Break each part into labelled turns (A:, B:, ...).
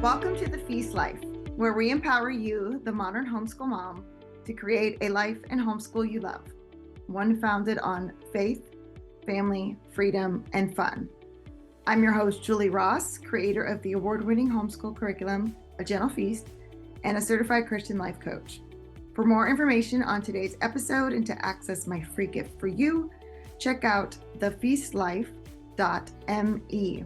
A: Welcome to The Feast Life, where we empower you, the modern homeschool mom, to create a life and homeschool you love. One founded on faith, family, freedom, and fun. I'm your host, Julie Ross, creator of the award-winning homeschool curriculum, A Gentle Feast, and a certified Christian life coach. For more information on today's episode and to access my free gift for you, check out thefeastlife.me.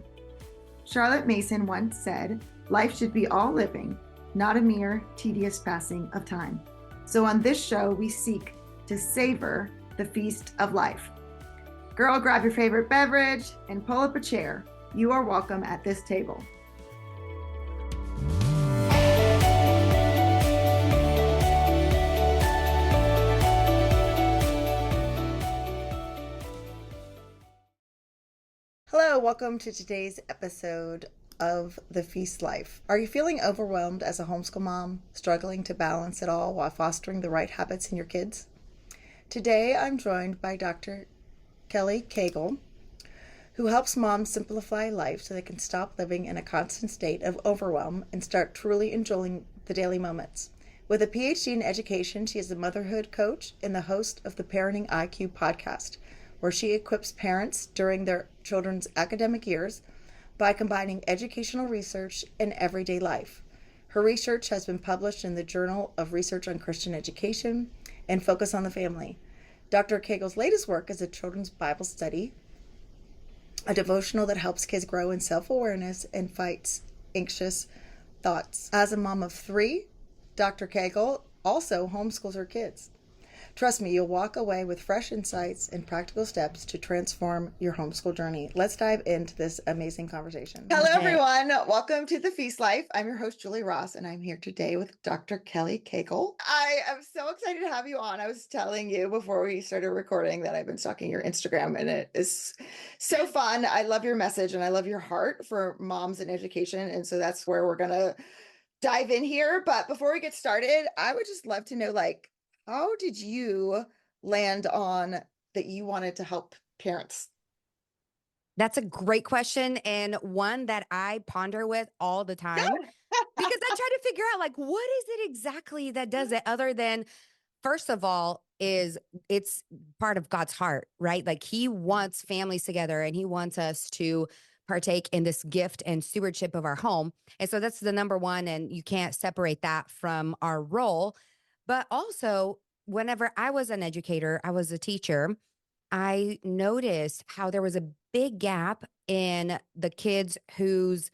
A: Charlotte Mason once said, "Life should be all living, not a mere tedious passing of time." So on this show, we seek to savor the feast of life. Girl, grab your favorite beverage and pull up a chair. You are welcome at this table. Hello, welcome to today's episode of The Feast Life. Are you feeling overwhelmed as a homeschool mom, struggling to balance it all while fostering the right habits in your kids? Today, I'm joined by Dr. Kelly Cagle, who helps moms simplify life so they can stop living in a constant state of overwhelm and start truly enjoying the daily moments. With a PhD in education, she is a motherhood coach and the host of the Parenting IQ podcast, where she equips parents during their children's academic years by combining educational research and everyday life. Her research has been published in the Journal of Research on Christian Education and Focus on the Family. Dr. Cagle's latest work is a children's Bible study, a devotional that helps kids grow in self-awareness and fights anxious thoughts. As a mom of 3, Dr. Cagle also homeschools her kids. Trust me, you'll walk away with fresh insights and practical steps to transform your homeschool journey. Let's dive into this amazing conversation. Hello, everyone. Welcome to The Feast Life. I'm your host, Julie Ross, and I'm here today with Dr. Kelly Cagle. I am so excited to have you on. I was telling you before we started recording that I've been stalking your Instagram, and it is so fun. I love your message, and I love your heart for moms and education, and so that's where we're going to dive in here. But before we get started, I would just love to know, how did you land on that you wanted to help parents?
B: That's a great question, and one that I ponder with all the time because I try to figure out what is it exactly that does it, other than, first of all, is it's part of God's heart, right? Like He wants families together and He wants us to partake in this gift and stewardship of our home. And so that's the number one, and you can't separate that from our role. But also, whenever I was an educator, I was a teacher, I noticed how there was a big gap in the kids whose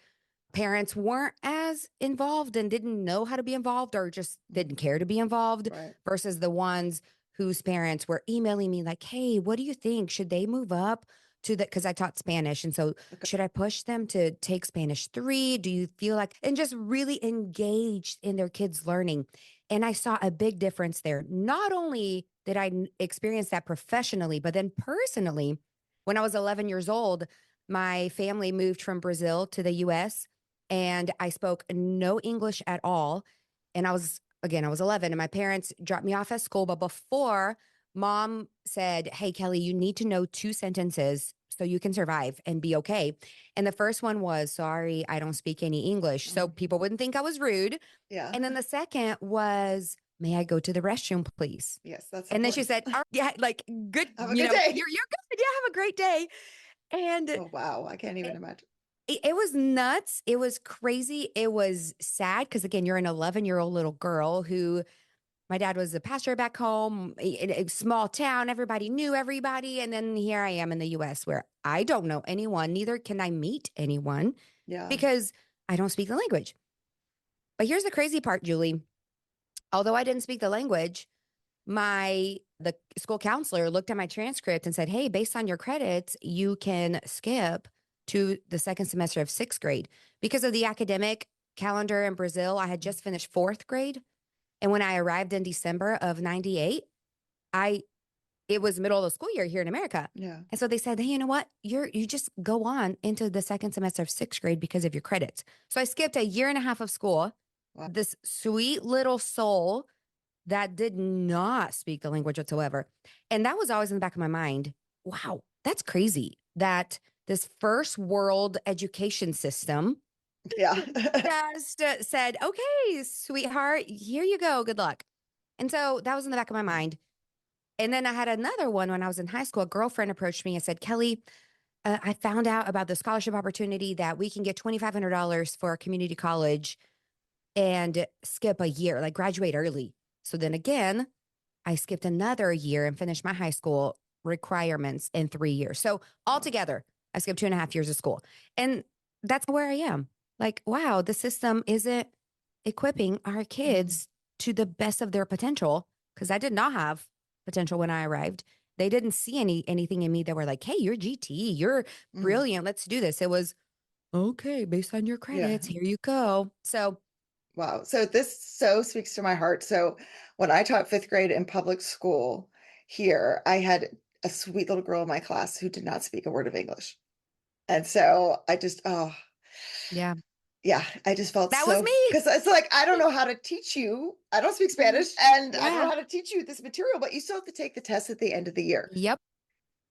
B: parents weren't as involved and didn't know how to be involved or just didn't care to be involved,
A: Right.
B: versus the ones whose parents were emailing me like, "Hey, what do you think? Should they move up to the," because I taught Spanish. And so
A: Okay.
B: should I push them to take Spanish 3? Do you feel like, and just really engaged in their kids' learning. And I saw a big difference there. Not only did I experience that professionally, but then personally, when I was 11 years old, my family moved from Brazil to the US, and I spoke no English at all. And I was 11, and my parents dropped me off at school. But before, mom said, "Hey, Kelly, you need to know 2 sentences so you can survive and be okay." And the first one was, "Sorry, I don't speak any English." So people wouldn't think I was rude.
A: Yeah.
B: And then the second was, "May I go to the restroom, please?"
A: Yes, that's
B: And then she
A: important.
B: said, "Yeah, good,
A: Have a good day.
B: you're good. Yeah, have a great day." And
A: Oh, wow. I can't even imagine.
B: it was nuts. It was crazy. It was sad because, again, you're an 11-year-old little girl who, my dad was a pastor back home in a small town. Everybody knew everybody. And then here I am in the US where I don't know anyone. Neither can I meet anyone
A: Yeah.
B: because I don't speak the language. But here's the crazy part, Julie. Although I didn't speak the language, the school counselor looked at my transcript and said, "Hey, based on your credits, you can skip to the second semester of 6th grade." Because of the academic calendar in Brazil, I had just finished 4th grade. And when I arrived in December of 98, it was middle of the school year here in America.
A: Yeah.
B: And so they said, "Hey, you know what? You just go on into the second semester of 6th grade because of your credits." So I skipped a year and a half of school.
A: Wow.
B: This sweet little soul that did not speak the language whatsoever. And that was always in the back of my mind. Wow, that's crazy that this first world education system
A: Yeah.
B: Just said, okay, sweetheart, here you go. Good luck. And so that was in the back of my mind. And then I had another one when I was in high school. A girlfriend approached me and said, Kelly, I found out about the scholarship opportunity that we can get $2,500 for a community college and skip a year, like graduate early. So then again, I skipped another year and finished my high school requirements in 3 years. So
A: Wow.
B: altogether, I skipped 2.5 years of school. And that's where I am. Like, wow, the system isn't equipping our
A: Mm,
B: kids to the best of their potential because I did not have potential when I arrived. They didn't see anything in me that were like, hey, you're GT, you're
A: mm.
B: brilliant. Let's do this. It was okay, based on your
A: Yeah.
B: credits, here you go. So
A: Wow. So this so speaks to my heart. So when I taught fifth grade in public school here, I had a sweet little girl in my class who did not speak a word of English. And so I just, oh,
B: yeah,
A: yeah, I just felt
B: that was
A: so,
B: me.
A: because it's like, I don't know how to teach you. I don't speak Spanish and I don't know
B: Yeah.
A: how to teach you this material, but you still have to take the test at the end of the year.
B: Yep.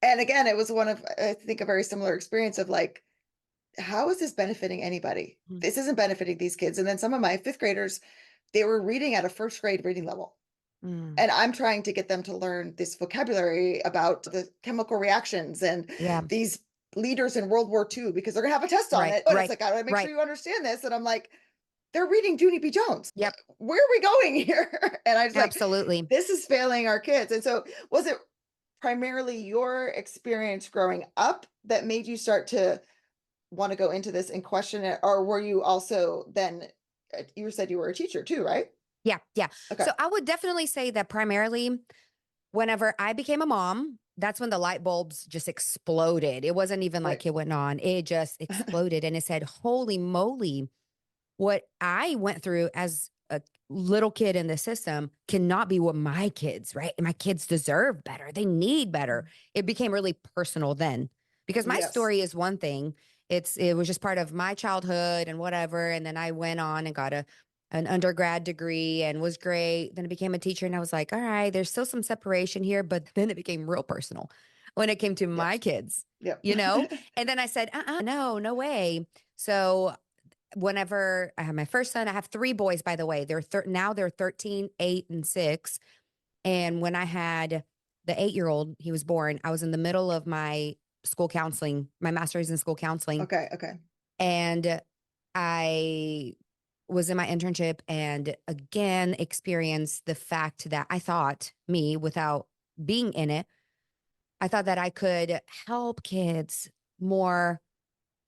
A: And again, it was one of, I think, a very similar experience of like, how is this benefiting anybody?
B: Mm.
A: This isn't benefiting these kids. And then some of my fifth graders, they were reading at a first grade reading level.
B: Mm.
A: And I'm trying to get them to learn this vocabulary about the chemical reactions and
B: Yeah.
A: these leaders in World War II because they're gonna have a test on
B: Right.
A: it. But it's
B: Right.
A: like, I gotta make sure
B: Right.
A: you understand this. And I'm like, they're reading Junie B. Jones.
B: Yep.
A: Where are we going here? And I was like,
B: Absolutely.
A: this is failing our kids. And so was it primarily your experience growing up that made you start to want to go into this and question it? Or were you also then, you said you were a teacher too, right?
B: Yeah. Yeah.
A: Okay.
B: So I would definitely say that primarily whenever I became a mom, that's when the light bulbs just exploded. It wasn't even
A: Right.
B: like it went on, it just exploded. And it said, holy moly, what I went through as a little kid in the system cannot be what my kids, right? My kids deserve better. They need better. It became really personal then because my
A: Yes.
B: story is one thing. It was just part of my childhood and whatever. And then I went on and got an undergrad degree and was great. Then I became a teacher and I was like, all right, there's still some separation here, but then it became real personal when it came to
A: Yep.
B: my kids,
A: Yep.
B: you know? And then I said, no, no way. So whenever I have my first son, I have three boys, by the way. Now they're 13, 8, and 6. And when I had the 8-year-old, he was born, I was in the middle of my school counseling, my master's in school counseling.
A: Okay. Okay.
B: And I was in my internship and again experienced the fact that I thought me without being in it, I thought that I could help kids more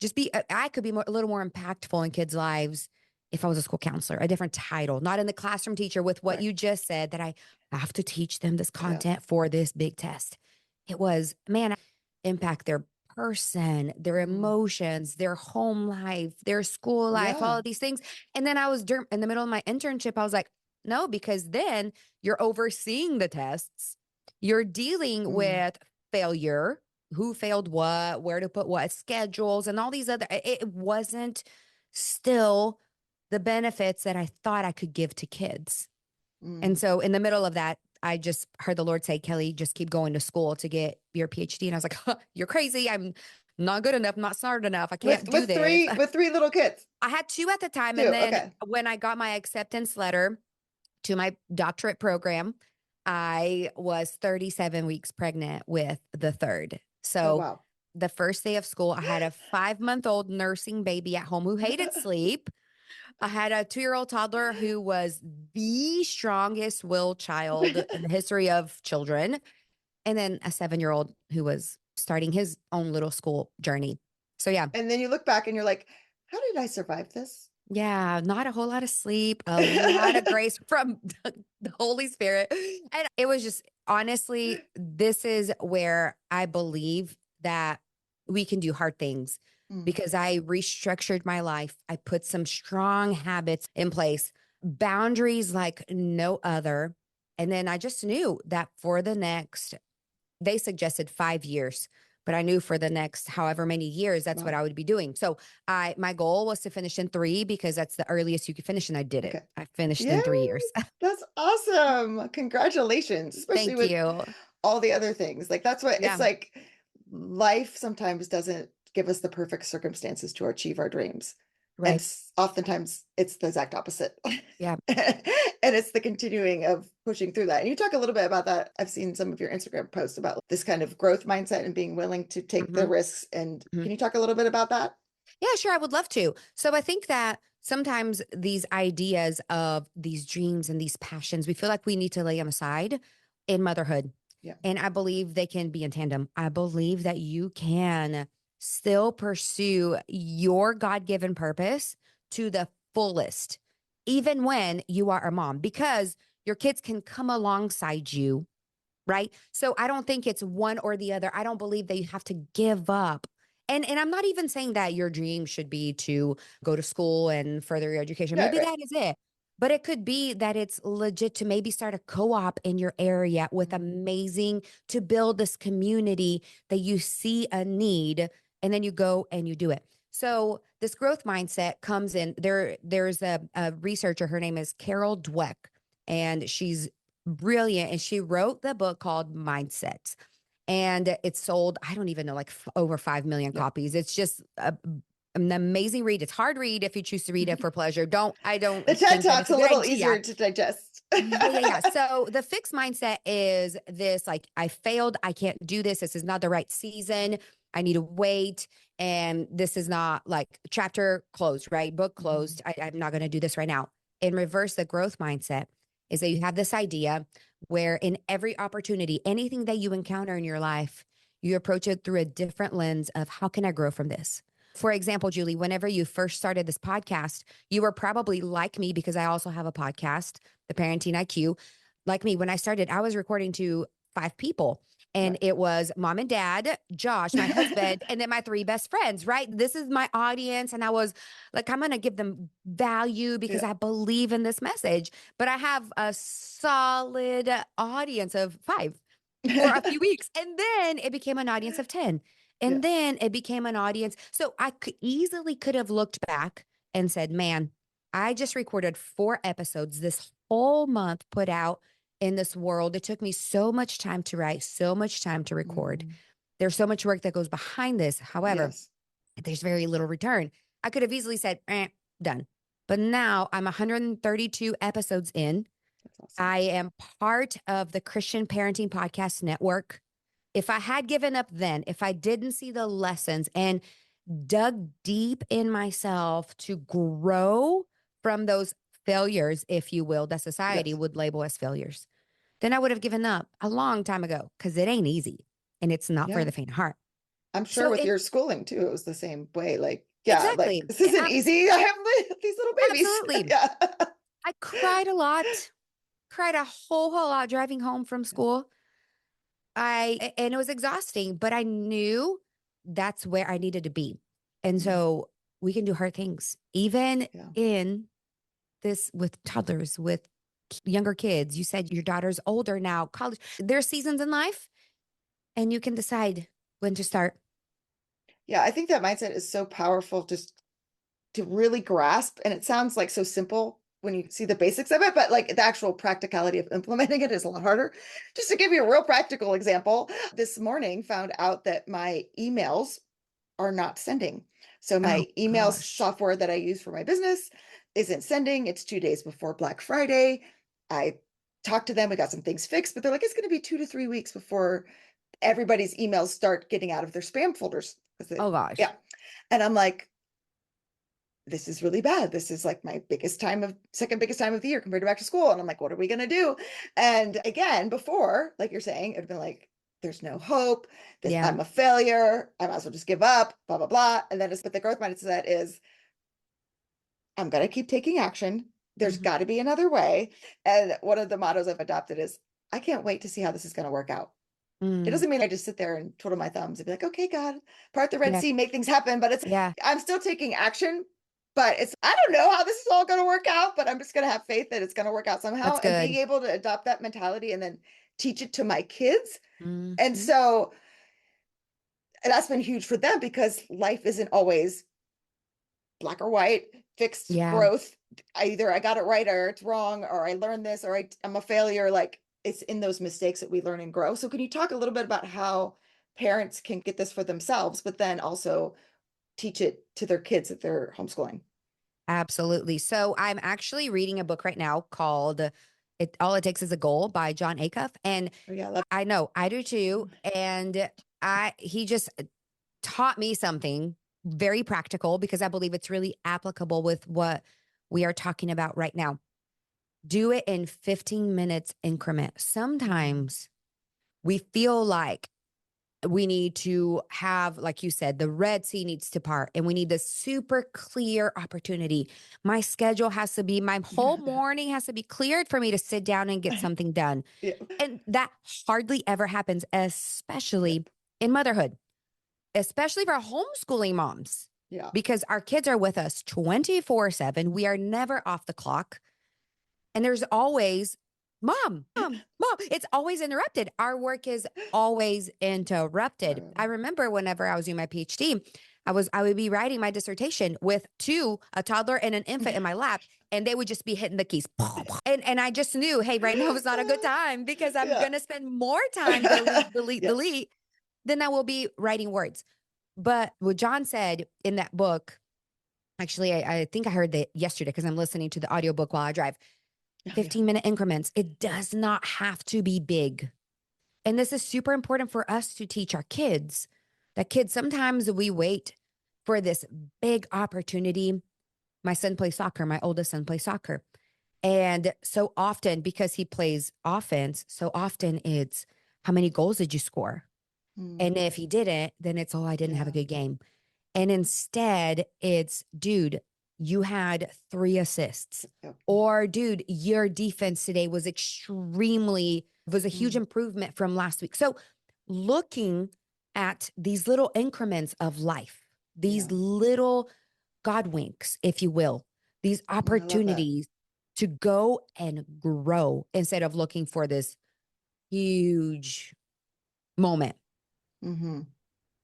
B: just be I could be a little more impactful in kids' lives if I was a school counselor, a different title, not in the classroom teacher with what
A: Right.
B: you just said that I have to teach them this
A: Yeah.
B: content for this big test. It was, man, impact their person, their
A: Mm.
B: emotions, their home life, their school life, all
A: Yeah.
B: of these things. And then I was in the middle of my internship, I was like, no, because then you're overseeing the tests, you're dealing
A: Mm.
B: with failure, who failed what, where to put what, schedules, and all these other, it wasn't still the benefits that I thought I could give to kids. And
A: Mm.
B: so in the middle of that, I just heard the Lord say, Kelly, just keep going to school to get your PhD. And I was like, huh, you're crazy. I'm not good enough, not smart enough. I can't do this.
A: With three little kids
B: I had two at the time. And
A: too.
B: then
A: Okay.
B: when I got my acceptance letter to my doctorate program, I was 37 weeks pregnant with the third.
A: Oh
B: So
A: wow.
B: the first day of school, I had a 5-month-old nursing baby at home who hated sleep. I had a 2-year-old toddler who was the strongest willed child in the history of children. And then a 7-year-old who was starting his own little school journey. So yeah,
A: And then you look back and you're like, how did I survive this?
B: yeah, not a whole lot of sleep, a lot of grace from the Holy Spirit. And it was just honestly, this is where I believe that we can do hard things
A: Mm.
B: because I restructured my life. I put some strong habits in place, boundaries like no other. And then I just knew that for the next, they suggested 5 years, but I knew for the next however many years, that's what
A: Wow.
B: I would be doing. So my goal was to finish in 3 because that's the earliest you could finish. And I did it.
A: Okay.
B: I finished
A: Yeah.
B: in 3 years.
A: That's awesome. Congratulations, especially
B: Thank
A: with
B: you.
A: all the other things. Like that's what it's
B: Yeah.
A: like. Life sometimes doesn't give us the perfect circumstances to achieve our dreams. And
B: Right.
A: oftentimes it's the exact opposite.
B: Yeah.
A: And it's the continuing of pushing through that. And you talk a little bit about that. I've seen some of your Instagram posts about this kind of growth mindset and being willing to take the
B: Hmm.
A: risks. And
B: Hmm.
A: can you talk a little bit about that?
B: Yeah, sure. I would love to. So I think that sometimes these ideas of these dreams and these passions, we feel like we need to lay them aside in motherhood.
A: Yeah.
B: And I believe they can be in tandem. I believe that you can still pursue your God given purpose to the fullest, even when you are a mom, because your kids can come alongside you, right? So I don't think it's one or the other. I don't believe that you have to give up. And I'm not even saying that your dream should be to go to school and further your education.
A: Right,
B: Maybe
A: right.
B: that is it. But it could be that it's legit to maybe start a co-op in your area with amazing to build this community that you see a need and then you go and you do it. So this growth mindset comes in there. There's a researcher, her name is Carol Dweck, and she's brilliant. And she wrote the book called Mindsets. And it's sold, I don't even know, like over 5 million
A: Yeah.
B: copies. It's just an amazing read. It's hard read if you choose to read it for pleasure. I don't
A: The TED
B: think that
A: Talk's
B: it's a
A: a
B: good
A: little
B: idea.
A: easier to digest.
B: Yeah. So the fixed mindset is this like, I failed. I can't do this. This is not the right season. I need to wait. And this is not like chapter closed, right? Book closed. I'm not going to do this right now. In reverse, the growth mindset is that you have this idea where in every opportunity, anything that you encounter in your life, you approach it through a different lens of how can I grow from this? For example, Julie, whenever you first started this podcast, you were probably like me because I also have a podcast, The Parenting IQ. Like me, when I started, I was recording to 5 people. And
A: Right.
B: it was mom and dad, Josh, my husband, and then my 3 best friends, right? This is my audience. And I was like, I'm going to give them value because
A: Yeah.
B: I believe in this message. But I have a solid audience of 5 for a few weeks. And then it became an audience of 10.
A: Yeah.
B: And then it became an audience. So I could have looked back and said, man, I just recorded 4 episodes this whole month, put out in this world. It took me so much time to write, so much time to record.
A: Mm.
B: There's so much work that goes behind this. However,
A: Yes.
B: there's very little return. I could have easily said, done. But now I'm 132 episodes in.
A: That's awesome.
B: I am part of the Christian Parenting Podcast Network. If I had given up then, if I didn't see the lessons and dug deep in myself to grow from those failures, if you will, that society
A: Yes.
B: would label as failures, then I would have given up a long time ago because it ain't easy and it's not for
A: Yeah.
B: the faint of heart.
A: I'm sure
B: So
A: with
B: it
A: your schooling too, it was the same way. Like, yeah, like
B: exactly,
A: this isn't easy. I have these little babies.
B: absolutely.
A: Yeah.
B: I cried a lot, cried a whole lot driving home from school. And it was exhausting, but I knew that's where I needed to be. And
A: Mm.
B: so we can do hard things, even
A: Yeah.
B: in this with toddlers, with younger kids. You said your daughter's older now, college. There's seasons in life, and you can decide when to start.
A: Yeah. I think that mindset is so powerful just to really grasp. And it sounds like so simple when you see the basics of it, but like the actual practicality of implementing it is a lot harder. Just to give you a real practical example, this morning found out that my emails are not sending. So
B: Oh
A: my email
B: gosh.
A: software that I use for my business isn't sending. It's 2 days before Black Friday. I talked to them. We got some things fixed, but they're like, it's going to be 2 to 3 weeks before everybody's emails start getting out of their spam folders.
B: Oh gosh.
A: Yeah. And I'm like, this is really bad. This is like my second biggest time of the year compared to back to school. And I'm like, what are we going to do? And again, before, like you're saying, it'd been like, there's no hope.
B: Yeah.
A: I'm a failure. I might as well just give up, blah, blah, blah. And then but the growth mindset is, I'm going to keep taking action. There's
B: Mhm.
A: got to be another way. And one of the mottos I've adopted is, I can't wait to see how this is going to work out. It
B: Mm.
A: doesn't mean I just sit there and twiddle my thumbs and be like, okay, God, part the Red
B: Yeah.
A: Sea, make things happen. But
B: Yeah.
A: I'm still taking action. But I don't know how this is all going to work out, but I'm just going to have faith that it's going to work out somehow.
B: That's
A: And being
B: good.
A: able to adopt that mentality and then teach it to my kids. And
B: Mhm.
A: so that's been huge for them because life isn't always black or white, fixed
B: Yeah.
A: growth. Either I got it right or it's wrong, or I learned this, or I'm a failure. Like it's in those mistakes that we learn and grow. So can you talk a little bit about how parents can get this for themselves, but then also teach it to their kids that they're homeschooling?
B: Absolutely. So I'm actually reading a book right now called "It All It Takes Is a Goal" by John Acuff, and
A: Oh, yeah, I love.
B: I know I do too. And he just taught me something very practical because I believe it's really applicable with what we are talking about right now. Do it in 15 minutes increment. Sometimes we feel like we need to have, like you said, the Red Sea needs to part and we need this super clear opportunity. My schedule has to be, my whole morning has to be cleared for me to sit down and get something done.
A: Yeah.
B: And that hardly ever happens,
A: Yeah.
B: especially in motherhood, especially for homeschooling moms,
A: Yeah.
B: because our kids are with us 24/7. We are never off the clock. And there's always mom, mom, mom. It's always interrupted. Our work is always interrupted. I remember whenever I was doing my PhD, I would be writing my dissertation with a toddler and an infant in my lap, and they would just be hitting the keys. And I just knew, hey, right now is not a good time because I'm
A: Yeah.
B: gonna spend more time delete, delete,
A: Yes.
B: delete than I will be writing words. But what John said in that book, actually, I think I heard that yesterday because I'm listening to the audiobook while I drive.
A: Oh, yeah.
B: 15-minute increments. It does not have to be big. And this is super important for us to teach our kids. That kids, sometimes we wait for this big opportunity. My son plays soccer. My oldest son plays soccer. And so often, because he plays offense, so often it's how many goals did you score? And
A: Mm.
B: if he didn't, then it's, oh, I didn't have a
A: Yeah.
B: good game. And instead, it's, dude, you had 3 assists.
A: Yep.
B: Or, dude, your defense today was was a huge
A: Mm.
B: improvement from last week. So, looking at these little increments of life, these
A: Yeah.
B: little God winks, if you will, these
A: I love that.
B: opportunities to go and grow instead of looking for this huge moment.
A: Mm-hmm.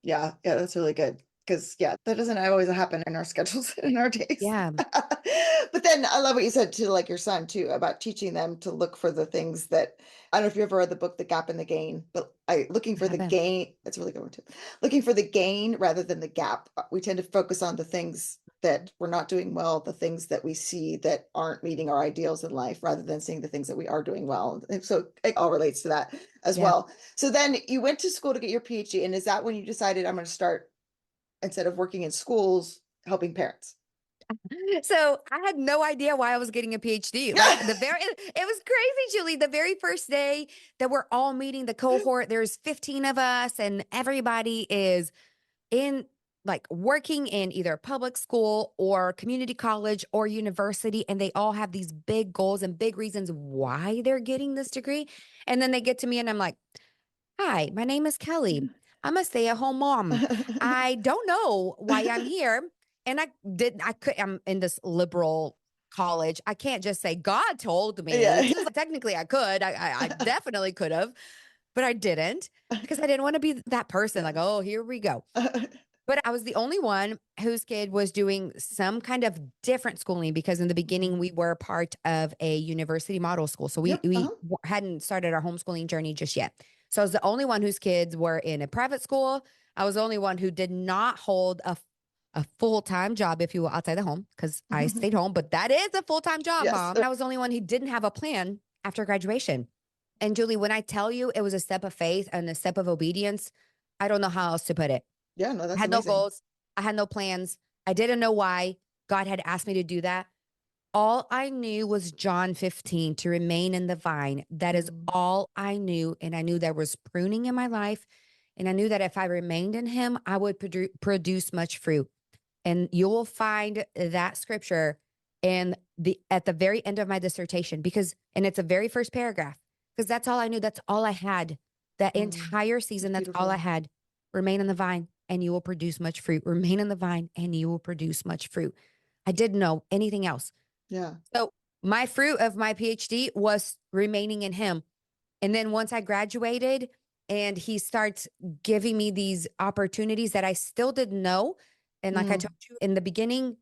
A: Yeah, yeah, that's really good. Because yeah, that doesn't always happen in our schedules in our days.
B: Yeah,
A: But then I love what you said to like your son too about teaching them to look for the things that I don't know if you ever read the book The Gap and the Gain, but I looking
B: I
A: for the
B: haven't.
A: gain, that's a really good one too. Looking for the gain rather than the gap. We tend to focus on the things that we're not doing well, the things that we see that aren't meeting our ideals in life, rather than seeing the things that we are doing well. And so it all relates to that as
B: Yeah.
A: well. So then you went to school to get your PhD, and is that when you decided I'm going to start instead of working in schools, helping parents?
B: So I had no idea why I was getting a PhD. Like it was crazy, Julie. The very first day that we're all meeting the cohort, there's 15 of us, and everybody is in like working in either public school or community college or university. And they all have these big goals and big reasons why they're getting this degree. And then they get to me and I'm like, hi, my name is Kelly. I'm a stay-at-home mom. I don't know why I'm here. And I'm in this liberal college. I can't just say God told me
A: Yeah.
B: to. Technically, I could. I definitely could have, but I didn't because I didn't want to be that person. Like, oh, here we go. But I was the only one whose kid was doing some kind of different schooling because in the beginning we were part of a university model school. So we
A: Yep.
B: we hadn't started our homeschooling journey just yet. So I was the only one whose kids were in a private school. I was the only one who did not hold a full-time job, if you will, outside the home because I stayed home, but that is a full-time job,
A: Yes.
B: mom. And I was the only one who didn't have a plan after graduation. And Julie, when I tell you it was a step of faith and a step of obedience, I don't know how else to put it.
A: Yeah, no,
B: I
A: that's
B: had no
A: amazing.
B: goals. I had no plans. I didn't know why God had asked me to do that. All I knew was John 15 to remain in the vine. That is
A: Mm.
B: all I knew. And I knew there was pruning in my life. And I knew that if I remained in him, I would produce much fruit. And you will find that scripture at the very end of my dissertation and it's a very first paragraph because that's all I knew. That's all I had. That
A: Mm.
B: entire season, that's all I
A: Beautiful.
B: had. Remain in the vine and you will produce much fruit. Remain in the vine and you will produce much fruit. I didn't know anything else.
A: Yeah.
B: So my fruit of my PhD was remaining in him. And then once I graduated and he starts giving me these opportunities that I still didn't know. And like I
A: Mm.
B: told you in the beginning,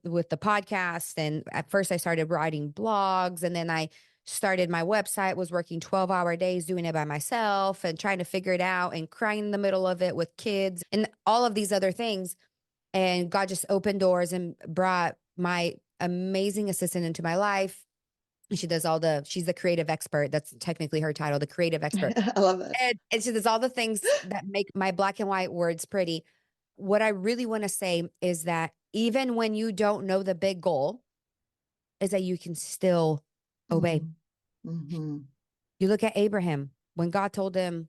B: with the podcast, and at first I started writing blogs and then I started my website, was working 12-hour days doing it by myself and trying to figure it out and crying in the middle of it with kids and all of these other things. And God just opened doors and brought my amazing assistant into my life. She does she's the creative expert. That's technically her title, the creative expert.
A: I love that.
B: And she does all the things that make my black and white words pretty. What I really want to say is that even when you don't know the big goal, is that you can still obey.
A: Mm-hmm.
B: You look at Abraham, when God told him,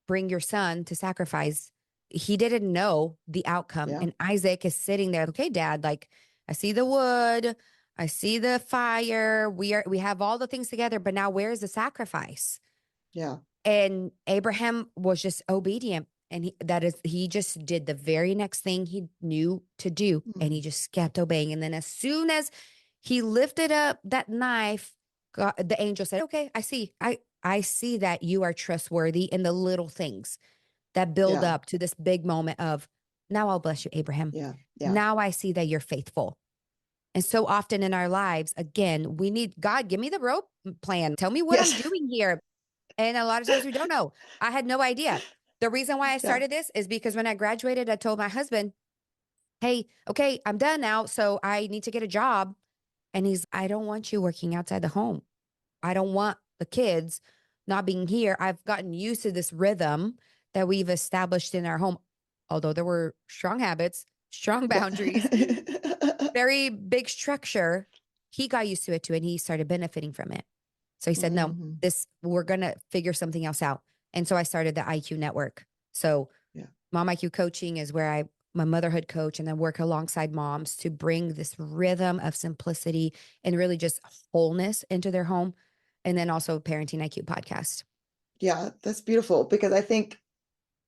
B: bring your son to sacrifice, he didn't know the outcome.
A: Yeah.
B: And Isaac is sitting there, okay, Dad, like I see the wood, I see the fire. We have all the things together, but now where's the sacrifice?
A: Yeah.
B: And Abraham was just obedient. And he just did the very next thing he knew to do. And he just kept obeying. And then as soon as he lifted up that knife, God, the angel said, okay, I see that you are trustworthy in the little things that build up to this big moment of, now I'll bless you, Abraham.
A: Yeah.
B: Now I see that you're faithful. And so often in our lives, again, we need God, give me the road plan. Tell me what I'm doing here. And a lot of times we don't know. I had no idea. The reason why I started this is because when I graduated, I told my husband, hey, okay, I'm done now. So I need to get a job. And I don't want you working outside the home. I don't want the kids not being here. I've gotten used to this rhythm that we've established in our home. Although there were strong habits, strong boundaries, very big structure, he got used to it too. And he started benefiting from it. So he said, no, we're going to figure something else out. And so I started the IQ network. So Mom IQ coaching is where my motherhood coach, and then work alongside moms to bring this rhythm of simplicity and really just wholeness into their home. And then also Parenting IQ podcast.
A: Yeah, that's beautiful, because I think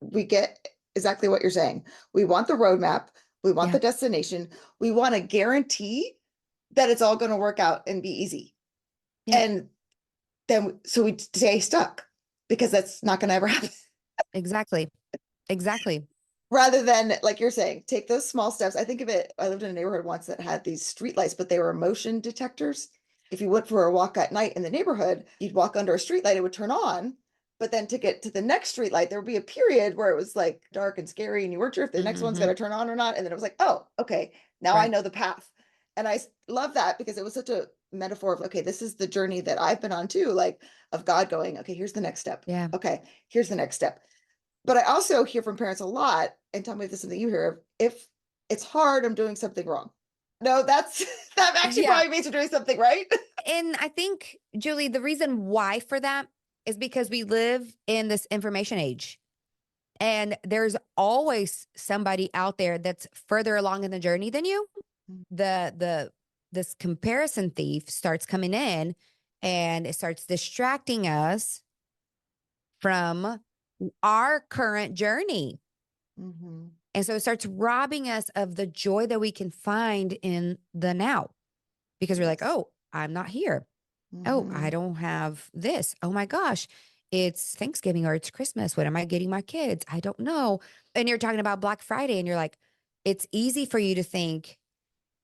A: we get exactly what you're saying. We want the roadmap. We want the destination. We want to guarantee that it's all going to work out and be easy. Yeah. And then, so we stay stuck, because that's not going to ever happen.
B: Exactly.
A: Rather than, like you're saying, take those small steps. I think of it, I lived in a neighborhood once that had these streetlights, but they were motion detectors. If you went for a walk at night in the neighborhood, you'd walk under a streetlight, it would turn on. But then to get to the next streetlight, there would be a period where it was like dark and scary, and you weren't sure if the next one's going to turn on or not. And then it was like, oh, okay, now I know the path. And I love that, because it was such a metaphor of, okay, this is the journey that I've been on too, like of God going, okay, here's the next step. Yeah. Okay, here's the next step. But I also hear from parents a lot, and tell me if this is something you hear, if it's hard, I'm doing something wrong. No, that actually probably means you're doing something right.
B: And I think, Julie, the reason why for that is because we live in this information age. And there's always somebody out there that's further along in the journey than you. This comparison thief starts coming in, and it starts distracting us from our current journey. And so it starts robbing us of the joy that we can find in the now, because we're like, oh, I'm not here. Oh, I don't have this. Oh my gosh, it's Thanksgiving or it's Christmas. What am I getting my kids? I don't know. And you're talking about Black Friday, and you're like, it's easy for you to think,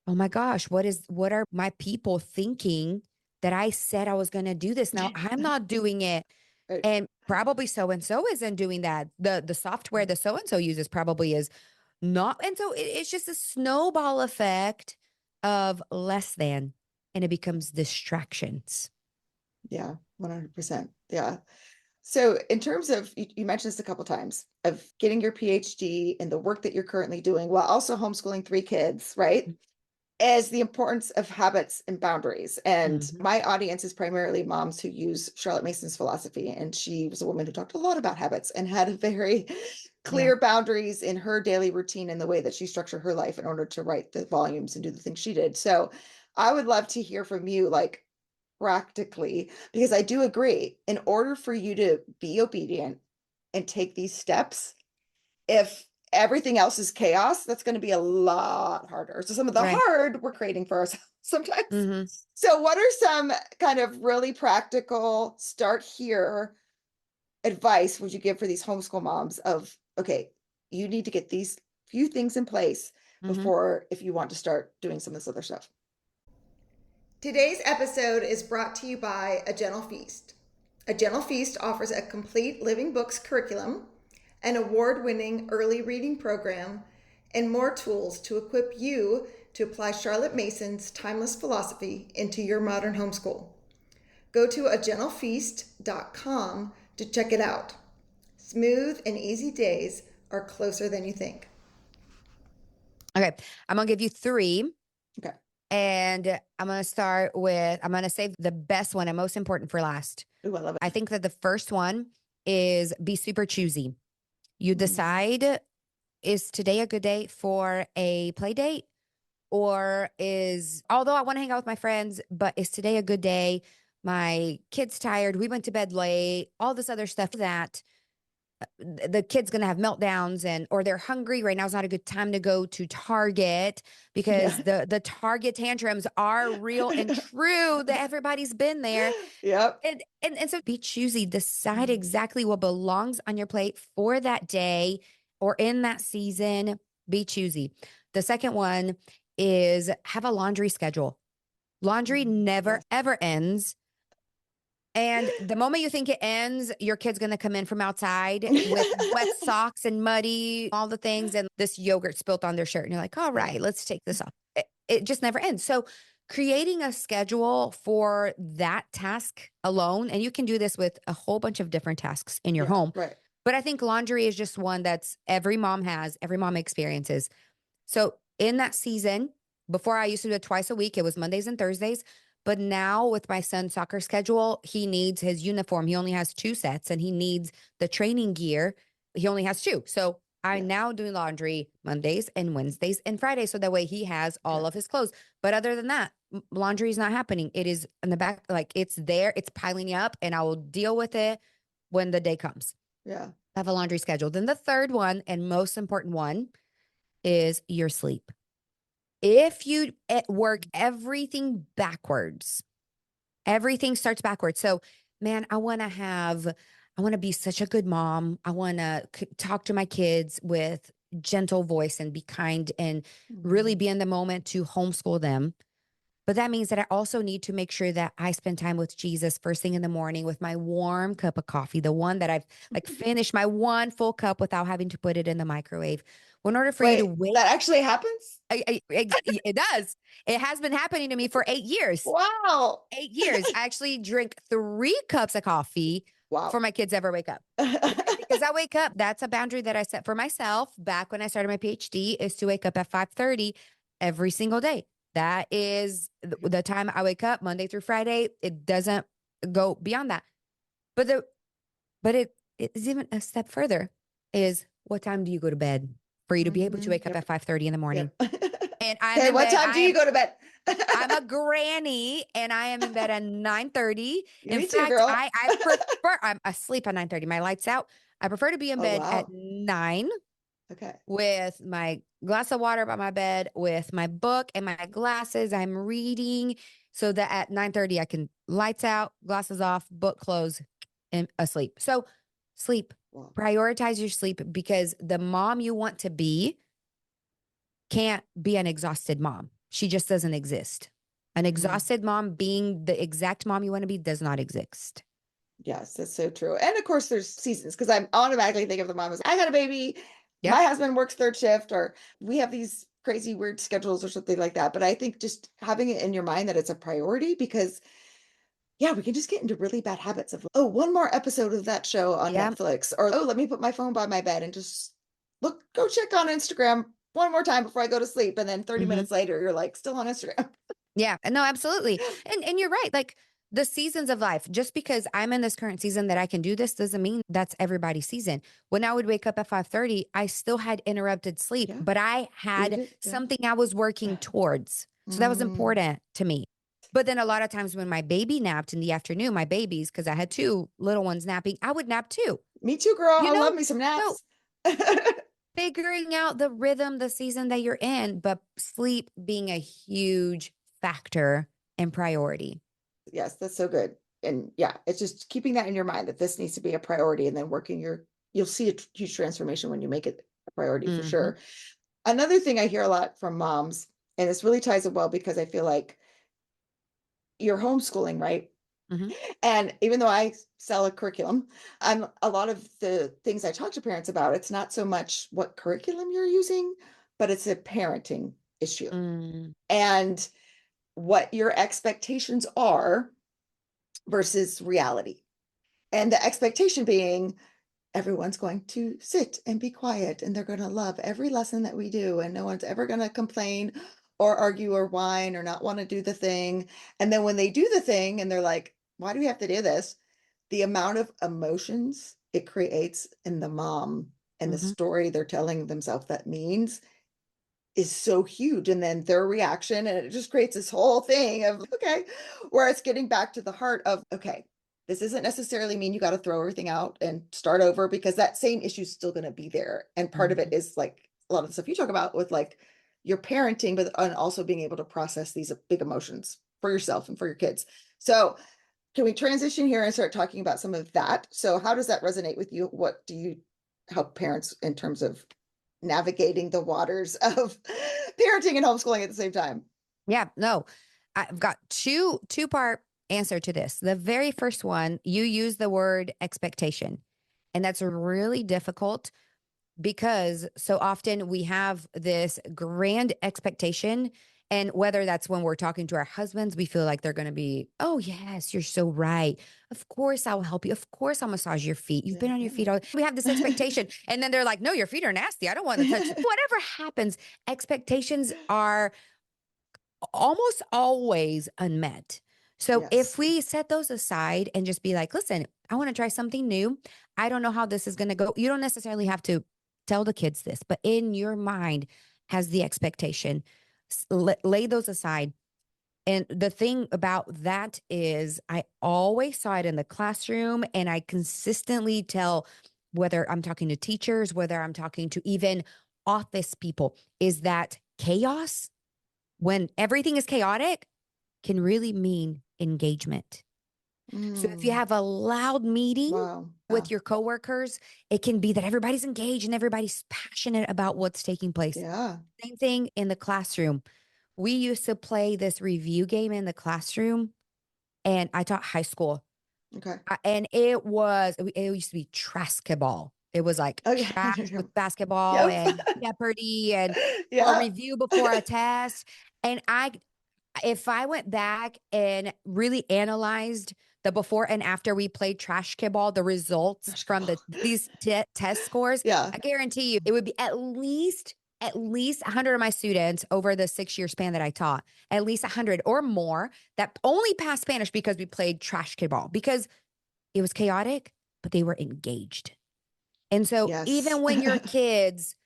B: oh my gosh, what are my people thinking that I said I was going to do this? Now I'm not doing it. And probably so-and-so isn't doing that. The software that so-and-so uses probably is not. And so it's just a snowball effect of less than, and it becomes distractions.
A: Yeah, 100%. Yeah. So in terms of, you mentioned this a couple of times, of getting your PhD and the work that you're currently doing while also homeschooling 3 kids, right? As the importance of habits and boundaries. And my audience is primarily moms who use Charlotte Mason's philosophy. And she was a woman who talked a lot about habits and had very clear boundaries in her daily routine and the way that she structured her life in order to write the volumes and do the things she did. So I would love to hear from you, like practically, because I do agree, in order for you to be obedient and take these steps, if everything else is chaos, that's going to be a lot harder. So some of the hard we're creating for ourselves sometimes. So what are some kind of really practical start here advice would you give for these homeschool moms of, okay, you need to get these few things in place before, if you want to start doing some of this other stuff? Today's episode is brought to you by A Gentle Feast. A Gentle Feast offers a complete living books curriculum, an award-winning early reading program, and more tools to equip you to apply Charlotte Mason's timeless philosophy into your modern homeschool. Go to agentlefeast.com to check it out. Smooth and easy days are closer than you think.
B: Okay. I'm going to give you 3.
A: Okay.
B: And I'm going to save the best one and most important for last.
A: Ooh, I love it.
B: I think that the first one is be super choosy. You decide, is today a good day for a play date? Or although I want to hang out with my friends, but is today a good day? My kid's tired. We went to bed late, all this other stuff that the kid's going to have meltdowns or they're hungry. Right now is not a good time to go to Target because the Target tantrums are real and true that everybody's been there.
A: Yep.
B: And so be choosy, decide exactly what belongs on your plate for that day or in that season. Be choosy. The second one is have a laundry schedule. Laundry never, ever ends. And the moment you think it ends, your kid's going to come in from outside with wet socks and muddy, all the things, and this yogurt spilt on their shirt. And you're like, all right, let's take this off. It just never ends. So creating a schedule for that task alone, and you can do this with a whole bunch of different tasks in your home.
A: Right.
B: But I think laundry is just one that's every mom experiences. So in that season, before I used to do it twice a week, it was Mondays and Thursdays. But now with my son's soccer schedule, he needs his uniform. He only has 2 sets and he needs the training gear. He only has 2. So I now do laundry Mondays and Wednesdays and Fridays. So that way he has all of his clothes. But other than that, laundry is not happening. It is in the back, like it's there, it's piling up, and I will deal with it when the day comes.
A: Yeah.
B: I have a laundry schedule. Then the third one and most important one is your sleep. If you work everything backwards, everything starts backwards. So, man, I want to be such a good mom. I want to talk to my kids with gentle voice and be kind and really be in the moment to homeschool them. But that means that I also need to make sure that I spend time with Jesus first thing in the morning with my warm cup of coffee, the one that I've finished my one full cup without having to put it in the microwave. In order for you to wait,
A: that actually happens?
B: it does. It has been happening to me for 8 years.
A: Wow.
B: 8 years. I actually drink 3 cups of coffee before my kids ever wake up. Because I wake up, that's a boundary that I set for myself back when I started my PhD, is to wake up at 5:30 every single day. That is the time I wake up Monday through Friday. It doesn't go beyond that. But it is even a step further is what time do you go to bed for you to be able to wake up at 5:30 in the morning? And
A: what time do you go to bed?
B: I'm a granny and I am in bed at 9:30.
A: Me too, girl.
B: I prefer, I'm asleep at 9:30. My lights out. I prefer to be in bed at 9.
A: Okay.
B: With my glass of water by my bed, with my book and my glasses. I'm reading so that at 9:30 I can lights out, glasses off, book closed, and asleep. So sleep. Prioritize your sleep because the mom you want to be can't be an exhausted mom. She just doesn't exist. An exhausted mom being the exact mom you want to be does not exist.
A: Yes, that's so true. And of course there's seasons because I automatically think of the mom as I got a baby. Yep. My husband works 3rd shift or we have these crazy weird schedules or something like that. But I think just having it in your mind that it's a priority because we can just get into really bad habits of, one more episode of that show on Netflix or, let me put my phone by my bed and just go check on Instagram one more time before I go to sleep. And then 30 minutes later, you're like still on Instagram.
B: Yeah, no, absolutely. And you're right. Like the seasons of life, just because I'm in this current season that I can do this doesn't mean that's everybody's season. When I would wake up at 5:30, I still had interrupted sleep, but I had something I was working towards. So that was important to me. But then a lot of times when my baby napped in the afternoon, my babies, because I had 2 little ones napping, I would nap too.
A: Me too, girl. I love me some naps.
B: So, figuring out the rhythm, the season that you're in, but sleep being a huge factor and priority.
A: Yes, that's so good. And it's just keeping that in your mind that this needs to be a priority and then you'll see a huge transformation when you make it a priority for sure. Another thing I hear a lot from moms, and this really ties it well because I feel like you're homeschooling, right? And even though I sell a curriculum, a lot of the things I talk to parents about, it's not so much what curriculum you're using, but it's a parenting issue
B: Mm,
A: and what your expectations are versus reality. And the expectation being everyone's going to sit and be quiet and they're going to love every lesson that we do and no one's ever going to complain or argue or whine or not want to do the thing. And then when they do the thing and they're like, why do we have to do this? The amount of emotions it creates in the mom and the
B: mhm.
A: story they're telling themselves that means is so huge. And then their reaction, and it just creates this whole thing of, okay, where it's getting back to the heart of, okay, this isn't necessarily mean you got to throw everything out and start over because that same issue is still going to be there. And part of it
B: Mhm.
A: is like a lot of the stuff you talk about with like your parenting, but and also being able to process these big emotions for yourself and for your kids. So can we transition here and start talking about some of that? So how does that resonate with you? What do you help parents in terms of navigating the waters of parenting and homeschooling at the same time?
B: Yeah, no, I've got two-part answer to this. The very first one, you use the word expectation, and that's really difficult because so often we have this grand expectation. And whether that's when we're talking to our husbands, we feel like they're going to be, oh, yes, you're so right. Of course, I'll help you. Of course, I'll massage your feet. You've been on your feet all. We have this expectation. And then they're like, no, your feet are nasty. I don't want to touch them. Whatever happens, expectations are almost always unmet. So if
A: Yes.
B: we set those aside and just be like, listen, I want to try something new. I don't know how this is going to go. You don't necessarily have to tell the kids this, but in your mind has the expectation. Lay those aside. And the thing about that is, I always saw it in the classroom, and I consistently tell whether I'm talking to teachers, whether I'm talking to even office people, is that chaos, when everything is chaotic, can really mean engagement. So if you
A: Mm,
B: have a loud meeting
A: wow. Yeah.
B: with your coworkers, it can be that everybody's engaged and everybody's passionate about what's taking place.
A: Yeah.
B: Same thing in the classroom. We used to play this review game in the classroom, and I taught high school.
A: Okay.
B: And it used to be Traskball. It was like
A: Okay.
B: trash with basketball
A: Yep.
B: and Jeopardy and or
A: Yeah.
B: review before a test. And if I went back and really analyzed the before and after we played trash ball, the results from
A: Basketball.
B: these test scores,
A: Yeah.
B: I guarantee you it would be at least 100 of my students over the 6-year span that I taught, at least 100 or more that only passed Spanish because we played trash ball because it was chaotic, but they were engaged. And so
A: Yes.
B: even when your kids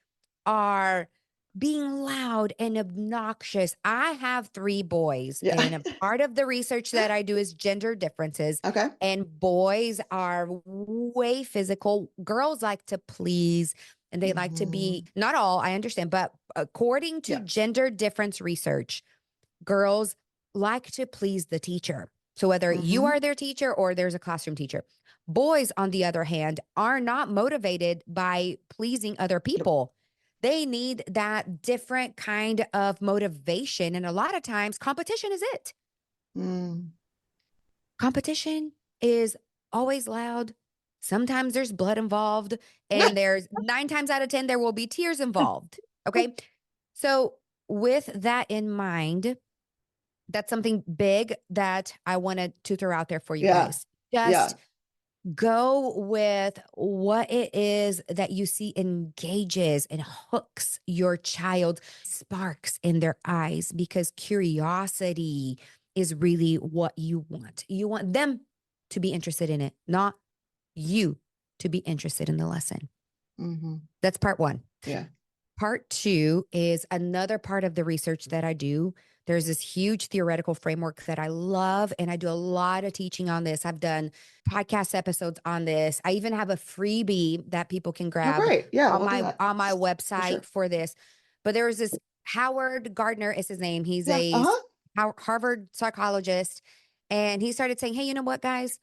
B: are being loud and obnoxious. I have 3 boys,
A: Yeah.
B: and a part of the research that I do is gender differences.
A: Okay.
B: And boys are way physical. Girls like to please and they like to
A: Hmm.
B: be, not all, I understand, but according to
A: Yeah.
B: gender difference research, girls like to please the teacher. So whether you
A: Hmm.
B: are their teacher or there's a classroom teacher, boys, on the other hand, are not motivated by pleasing other
A: Nope.
B: people. They need that different kind of motivation. And a lot of times, competition is it.
A: Mm.
B: Competition is always loud. Sometimes there's blood involved, and there's 9 times out of 10, there will be tears involved. Okay. So, with that in mind, that's something big that I wanted to throw out there for you
A: Yeah.
B: guys.
A: Yeah.
B: Just go with what it is that you see engages and hooks your child, sparks in their eyes, because curiosity is really what you want. You want them to be interested in it, not you to be interested in the lesson.
A: Hmm.
B: That's part one.
A: Yeah.
B: Part two is another part of the research that I do. There's this huge theoretical framework that I love, and I do a lot of teaching on this. I've done podcast episodes on this. I even have a freebie that people can
A: Oh,
B: grab
A: great. Yeah.
B: on
A: We'll do
B: my
A: that
B: on my
A: for
B: website
A: sure.
B: for this. But there was this Howard Gardner is his name. He's
A: Yeah.
B: a
A: Uh-huh.
B: Harvard psychologist, and he started saying, "Hey, you know what, guys?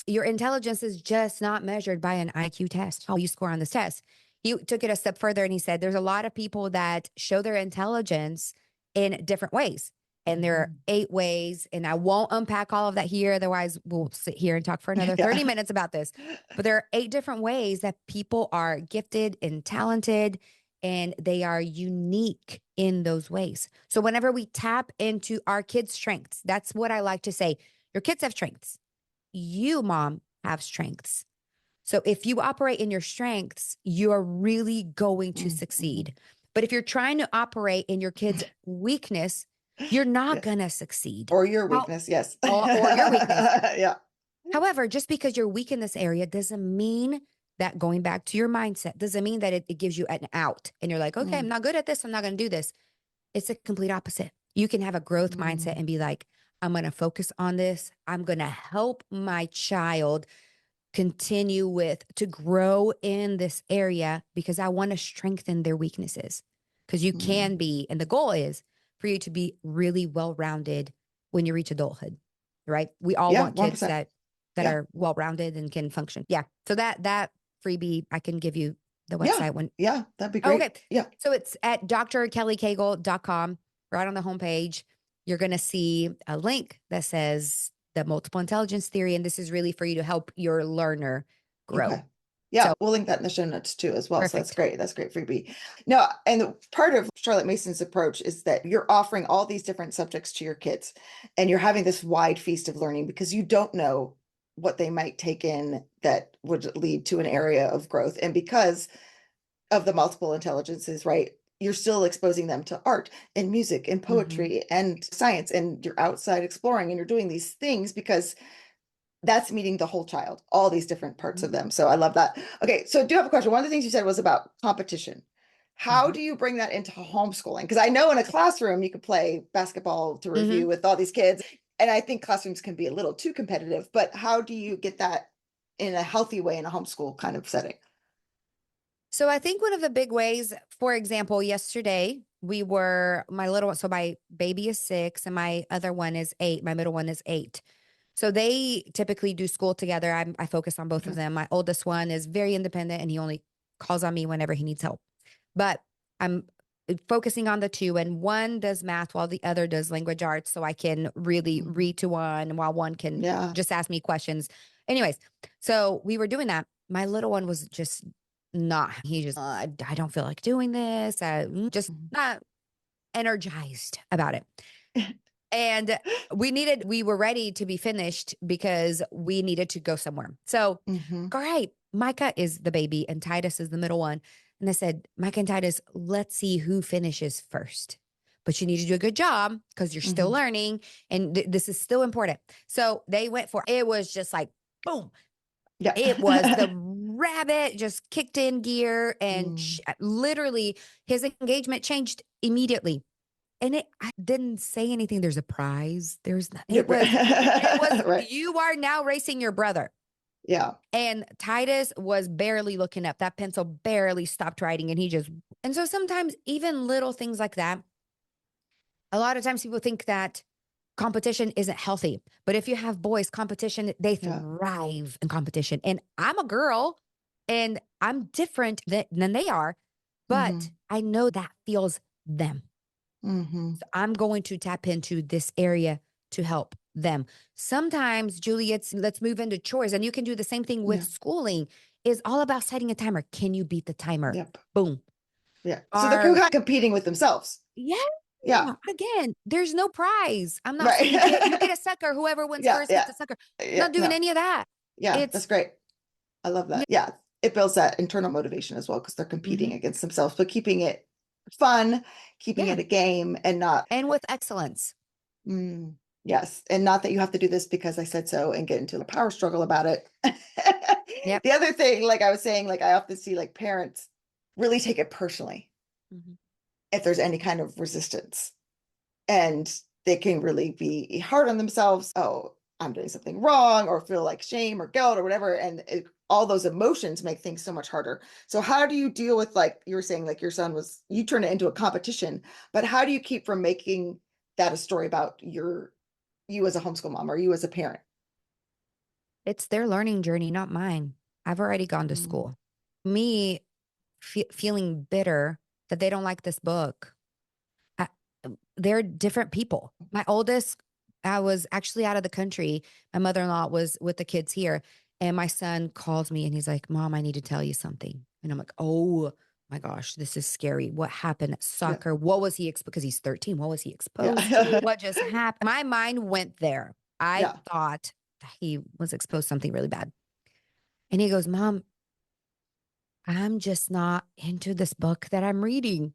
B: Your intelligence is just not measured by an IQ test, how you score on this test." He took it a step further and he said, there's a lot of people that show their intelligence in different ways. And there are
A: Hmm.
B: 8 ways. And I won't unpack all of that here. Otherwise, we'll sit here and talk for another 30
A: Yeah.
B: minutes about this. But there are 8 different ways that people are gifted and talented and they are unique in those ways. So whenever we tap into our kids' strengths, that's what I like to say. Your kids have strengths. You, mom, have strengths. So if you operate in your strengths, you are really going to
A: Mm-hmm.
B: succeed. But if you're trying to operate in your kid's weakness, you're not
A: Yes.
B: going to succeed.
A: Or your
B: How,
A: weakness. Yes.
B: or your weakness.
A: Yeah.
B: However, just because you're weak in this area doesn't mean that, going back to your mindset, doesn't mean that it gives you an out and you're like, okay, I'm
A: Mm,
B: not good at this. I'm not going to do this. It's a complete opposite. You can have a growth mindset
A: mm,
B: and be like, I'm going to focus on this. I'm going to help my child continue to grow in this area because I want to strengthen their weaknesses. Because you can
A: mm.
B: be, and the goal is for you to be really well rounded when you reach adulthood, right? We all
A: Yeah,
B: want kids
A: 1%.
B: that
A: Yeah.
B: are well rounded and can function. Yeah. So that freebie, I can give you the
A: Yeah.
B: website when.
A: Yeah. That'd be
B: Oh,
A: great.
B: okay.
A: Yeah.
B: So it's at drkellycagle.com. Right on the homepage, you're going to see a link that says the multiple intelligence theory. And this is really for you to help your learner grow.
A: Okay. Yeah,
B: So
A: we'll link that in the show notes too as well. So that's
B: perfect.
A: great. That's great freebie. No, and part of Charlotte Mason's approach is that you're offering all these different subjects to your kids and you're having this wide feast of learning because you don't know what they might take in that would lead to an area of growth. And because of the multiple intelligences, right? You're still exposing them to art and music and
B: Mm-hmm.
A: poetry and science, and you're outside exploring and you're doing these things because that's meeting the whole child, all these different parts of them. So I love that. Okay, so I do have a question. One of the things you said was about competition. How
B: Mm-hmm.
A: do you bring that into homeschooling? Because I know in a classroom you could play basketball to
B: Mm-hmm.
A: review with all these kids, and I think classrooms can be a little too competitive, but how do you get that in a healthy way in a homeschool kind of setting?
B: So I think one of the big ways, for example, yesterday my little one, so my baby is 6 and my other one is 8. My middle one is 8. So they typically do school together. I focus on both of
A: Okay.
B: them. My oldest one is very independent and he only calls on me whenever he needs help. But I'm focusing on the two, and one does math while the other does language arts. So I can really
A: Mhm.
B: read to one while one can
A: Yeah.
B: just ask me questions. Anyways, so we were doing that. My little one was just not, he just, I don't feel like doing this. Just
A: Mhm.
B: not energized about it. And we were ready to be finished because we needed to go somewhere. So,
A: Mhm.
B: all right, Micah is the baby and Titus is the middle one. And I said, Micah and Titus, let's see who finishes first. But you need to do a good job because you're still
A: Mhm.
B: learning and this is still important. So they went for it. Was just like, boom.
A: Yeah.
B: It was the rabbit just kicked in gear and
A: Mm.
B: literally his engagement changed immediately. And I didn't say anything. There's a prize.
A: Yeah.
B: It was,
A: Right.
B: you are now racing your brother.
A: Yeah.
B: And Titus was barely looking up. That pencil barely stopped writing. And so sometimes even little things like that, a lot of times people think that competition isn't healthy. But if you have boys, competition, they
A: Yeah.
B: thrive in competition. And I'm a girl and I'm different than they are, but
A: Mhm.
B: I know that feels them.
A: Mhm.
B: So I'm going to tap into this area to help them. Sometimes, Julie, let's move into chores. And you can do the same thing with
A: Yeah.
B: schooling. Is all about setting a timer. Can you beat the timer?
A: Yep.
B: Boom.
A: Yeah. So they're
B: Are
A: competing with themselves.
B: Yeah.
A: Yeah.
B: Again, there's no prize. I'm not saying you
A: Right.
B: get a sucker. Whoever wins
A: Yeah.
B: first
A: Yeah.
B: gets a sucker.
A: Yeah.
B: Not doing
A: No.
B: any of that.
A: Yeah. That's
B: It's
A: great. I love
B: yeah.
A: that. Yeah. It builds that internal motivation as well because they're
B: Hmm.
A: competing against themselves, but keeping it fun, keeping
B: Yeah.
A: it a game and not,
B: And with excellence.
A: mm, yes. And not that you have to do this because I said so and get into a power struggle about it.
B: Yep.
A: The other thing, like I was saying, like I often see like parents really take it personally
B: Hmm.
A: if there's any kind of resistance. And they can really be hard on themselves. Oh, I'm doing something wrong, or feel like shame or guilt or whatever. And all those emotions make things so much harder. So, how do you deal with, like you were saying, like your son was, you turned it into a competition, but how do you keep from making that a story about you as a homeschool mom or you as a parent?
B: It's their learning journey, not mine. I've already gone to
A: Mm,
B: school. Me feeling bitter that they don't like this book. I, they're different people. My oldest, I was actually out of the country. My mother-in-law was with the kids here. And my son calls me and he's like, Mom, I need to tell you something. And I'm like, oh, my gosh, this is scary. What happened at
A: Yeah.
B: soccer? What was he, because he's 13, what was he exposed to?
A: Yeah.
B: What just happened? My mind went there. I
A: Yeah.
B: thought he was exposed to something really bad. And he goes, Mom, I'm just not into this book that I'm reading.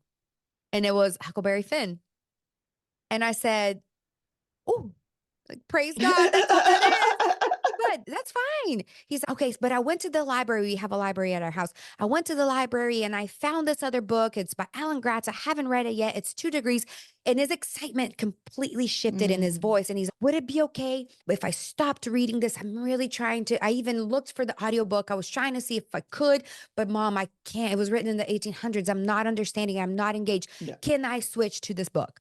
B: And it was Huckleberry Finn. And I said, oh, like, praise God. That's all that is. Good. That's fine. He's okay. But I went to the library. We have a library at our house. I went to the library and I found this other book. It's by Alan Gratz. I haven't read it yet. It's 2 degrees. And his excitement completely shifted in his
A: Mm.
B: voice. And he's, would it be okay if I stopped reading this? I'm really trying to. I even looked for the audiobook. I was trying to see if I could, but Mom, I can't. It was written in the 1800s. I'm not understanding. I'm not engaged.
A: Yeah.
B: Can I switch to this book?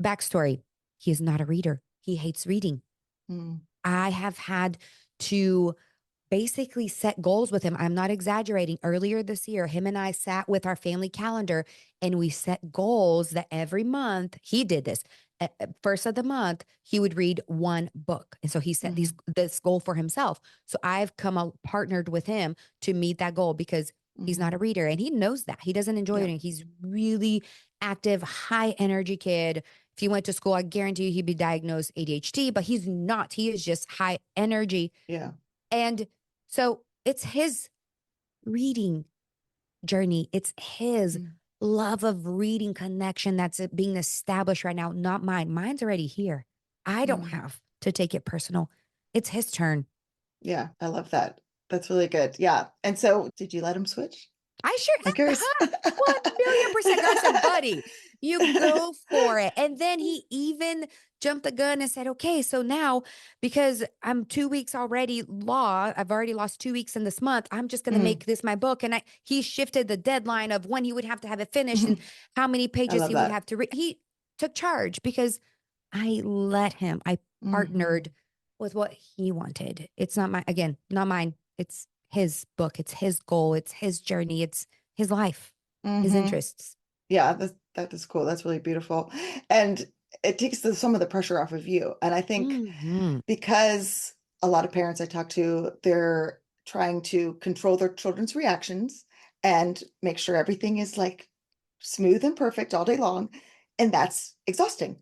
B: Backstory. He is not a reader. He hates reading.
A: Mm.
B: I have had to basically set goals with him. I'm not exaggerating. Earlier this year, him and I sat with our family calendar and we set goals that every month he did this. First of the month, he would read one book. And so he set this goal for himself. So I've partnered with him to meet that goal because he's not a reader and he knows that. He doesn't enjoy
A: Yeah.
B: it. And he's really active, high energy kid. If he went to school, I guarantee you he'd be diagnosed ADHD, but he's not. He is just high energy.
A: Yeah.
B: And so it's his reading journey. It's his love of reading connection that's being established right now, not mine. Mine's already here. I don't have to take it personal. It's his turn.
A: Yeah. I love that. That's really good. Yeah. And so did you let him switch?
B: I sure
A: I'm curious.
B: 1,000,000%. God said, buddy, you go for it. And then he even jumped the gun and said, okay, so now because I'm 2 weeks already I've already lost 2 weeks in this month. I'm just going to make this my book. And he shifted the deadline of when he would have to have it finished and how many
A: I
B: pages
A: love
B: he would
A: that.
B: have to read. He took charge because I let him. I partnered with what he wanted. It's not not mine. It's his book. It's his goal. It's his journey. It's his life, his interests.
A: Yeah, that is cool. That's really beautiful. And it takes some of the pressure off of you. And I think because a lot of parents I talk to, they're trying to control their children's reactions and make sure everything is like smooth and perfect all day long. And that's exhausting.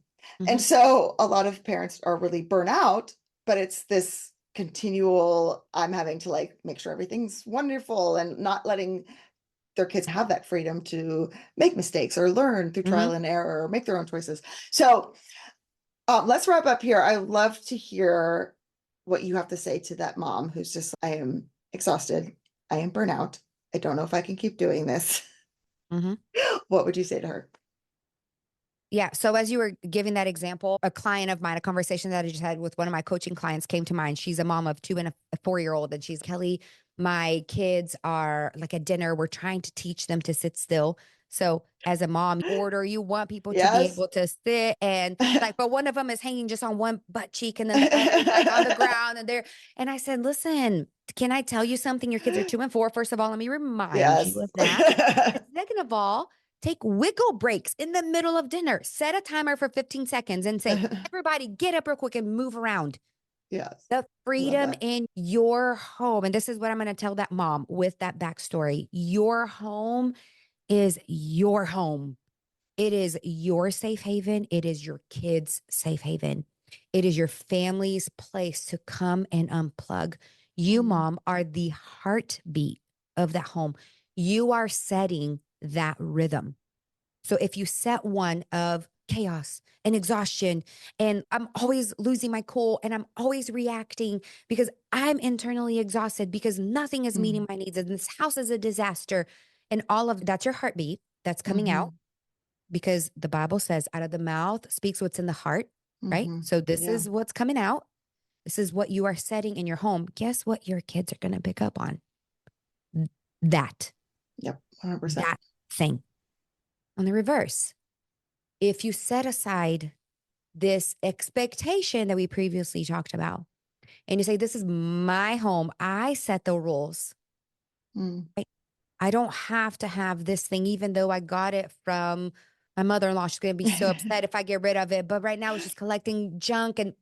A: And so a lot of parents are really burnt out, but it's this continual, I'm having to like make sure everything's wonderful and not letting their kids have that freedom to make mistakes or learn through trial and error or make their own choices. So let's wrap up here. I love to hear what you have to say to that mom who's just, I am exhausted. I am burnout. I don't know if I can keep doing this. What would you say to her?
B: Yeah. So as you were giving that example, a client of mine, a conversation that I just had with one of my coaching clients came to mind. She's a mom of 2 and a 4-year-old. And she's, Kelly, my kids are like at dinner. We're trying to teach them to sit still. So as a mom, you want people to be
A: Yes.
B: able to sit and like, but one of them is hanging just on one butt cheek and then the other is like on the ground and I said, listen, can I tell you something? Your kids are 2 and 4. First of all, let me remind you
A: Yes.
B: of that. Second of all, take wiggle breaks in the middle of dinner. Set a timer for 15 seconds and say, everybody get up real quick and move around.
A: Yes.
B: The freedom in your home. And this is what I'm going to tell that mom with that backstory. Your home is your home. It is your safe haven. It is your kids' safe haven. It is your family's place to come and unplug. You, mom, are the heartbeat of that home. You are setting that rhythm. So if you set one of chaos and exhaustion, and I'm always losing my cool and I'm always reacting because I'm internally exhausted because nothing is meeting my needs and this house is a disaster, and all of that's your heartbeat that's coming out because the Bible says out of the mouth speaks what's in the heart, right? So this is what's coming out. This is what you are setting in your home. Guess what your kids are going to pick up on? That.
A: Yep. 100%.
B: That thing. On the reverse, if you set aside this expectation that we previously talked about, and you say, this is my home, I set the rules. I don't have to have this thing, even though I got it from my mother-in-law. She's going to be so upset if I get rid of it. But right now it's just collecting junk, and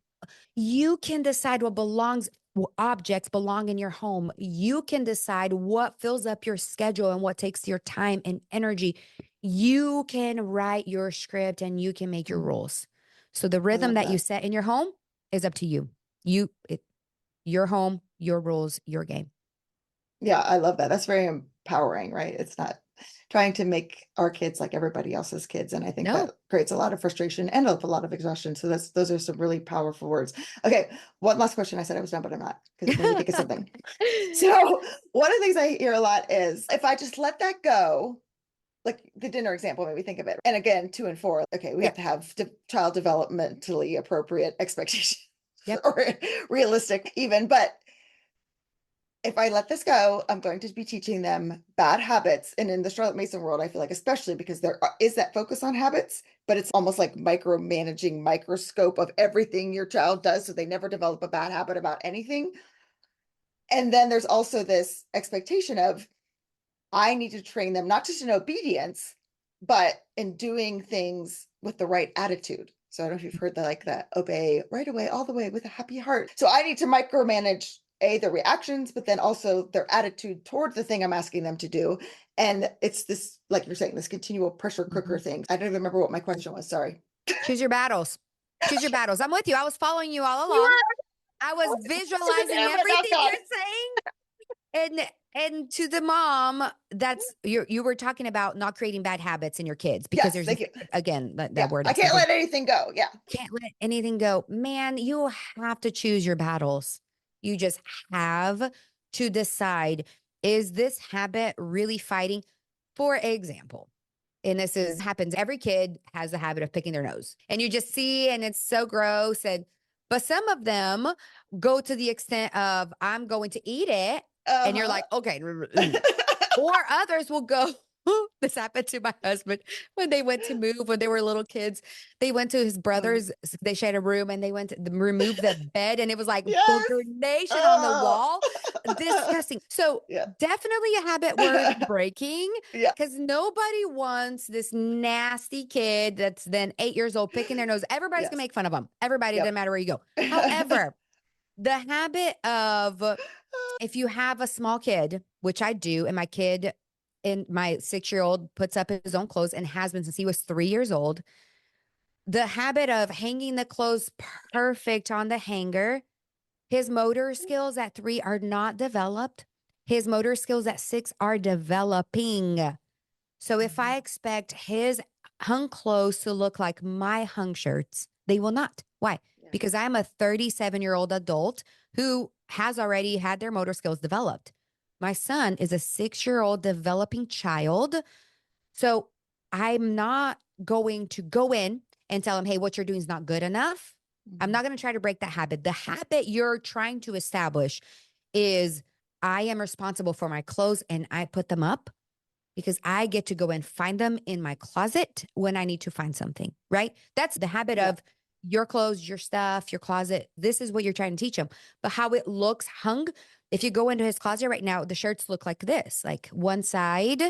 B: you can decide what belongs. objects belong in your home. You can decide what fills up your schedule and what takes your time and energy. You can write your script and you can make your rules. So the
A: I
B: rhythm
A: love
B: that you
A: that.
B: set in your home is up to you. Your home, your rules, your game.
A: Yeah, I love that. That's very empowering, right? It's not trying to make our kids like everybody else's kids. And I think that
B: No.
A: creates a lot of frustration and a lot of exhaustion. So those are some really powerful words. Okay, one last question. I said I was done, but I'm not, because it made me think of something. So one of the things I hear a lot is, if I just let that go, like the dinner example made me think of it. And again, 2 and 4, okay, we have to have child developmentally appropriate expectations
B: Yep.
A: or realistic even, but if I let this go, I'm going to be teaching them bad habits. And in the Charlotte Mason world, I feel like, especially because there is that focus on habits, but it's almost like micromanaging, microscope of everything your child does. So they never develop a bad habit about anything. And then there's also this expectation of, I need to train them not just in obedience, but in doing things with the right attitude. So I don't know if you've heard that obey right away, all the way with a happy heart. So I need to micromanage the reactions, but then also their attitude toward the thing I'm asking them to do. And it's this, like you're saying, this continual pressure cooker thing. I don't even remember what my question was. Sorry.
B: Choose your battles. Choose your battles. I'm with you. I was following you all
A: You
B: along.
A: are
B: I was visualizing
A: there, but now
B: everything
A: gone.
B: you're saying. And to the mom, that's you were talking about not creating bad habits in your kids, because
A: Yes,
B: there's
A: thank you.
B: again that
A: Yeah,
B: word
A: I can't
B: expectation.
A: let anything go. Yeah.
B: Can't let anything go. Man, you have to choose your battles. You just have to decide, is this habit really fighting? For example, and this is happens, every kid has the habit of picking their nose. And you just see, and it's so gross. And but some of them go to the extent of, I'm going to eat it. And you're
A: Uh-huh.
B: like, okay. Or others will go, this happened to my husband when they went to move when they were little kids. They went to his brother's, they shared a room, and they went to remove the bed, and it was like
A: Yes.
B: booger nation on the
A: Oh.
B: wall. Disgusting. So
A: Yeah.
B: definitely a habit worth breaking,
A: Yeah.
B: because nobody wants this nasty kid that's then 8 years old picking their nose. Everybody's gonna
A: Yes.
B: make fun of them. Everybody, doesn't
A: Yep.
B: matter where you go. However, the habit of, if you have a small kid, which I do, and my kid, and my 6-year-old puts up his own clothes and has been since he was 3 years old, the habit of hanging the clothes perfect on the hanger, his motor skills at 3 are not developed. His motor skills at 6 are developing. So if I expect his hung clothes to look like my hung shirts, they will not. Why?
A: Yeah.
B: Because I'm a 37-year-old adult who has already had their motor skills developed. My son is a 6-year-old developing child. So I'm not going to go in and tell him, hey, what you're doing is not good enough. I'm not going to try to break that habit. The habit you're trying to establish is, I am responsible for my clothes and I put them up because I get to go and find them in my closet when I need to find something, right? That's the habit
A: Yeah.
B: of your clothes, your stuff, your closet. This is what you're trying to teach them. But how it looks hung, if you go into his closet right now, the shirts look like this. Like one side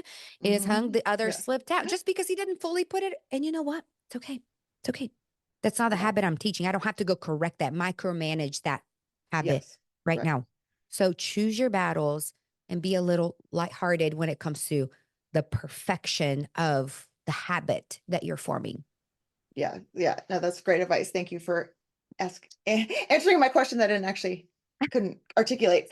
B: is hung, the other
A: Yeah.
B: slipped out, just because he didn't fully put it. And you know what? It's okay. It's okay. That's not the
A: Yeah.
B: habit I'm teaching. I don't have to go correct that, micromanage that habit
A: Yes.
B: right
A: Right.
B: now. So choose your battles and be a little lighthearted when it comes to the perfection of the habit that you're forming.
A: Yeah. Yeah. No, that's great advice. Thank you for answering my question that I didn't actually couldn't articulate.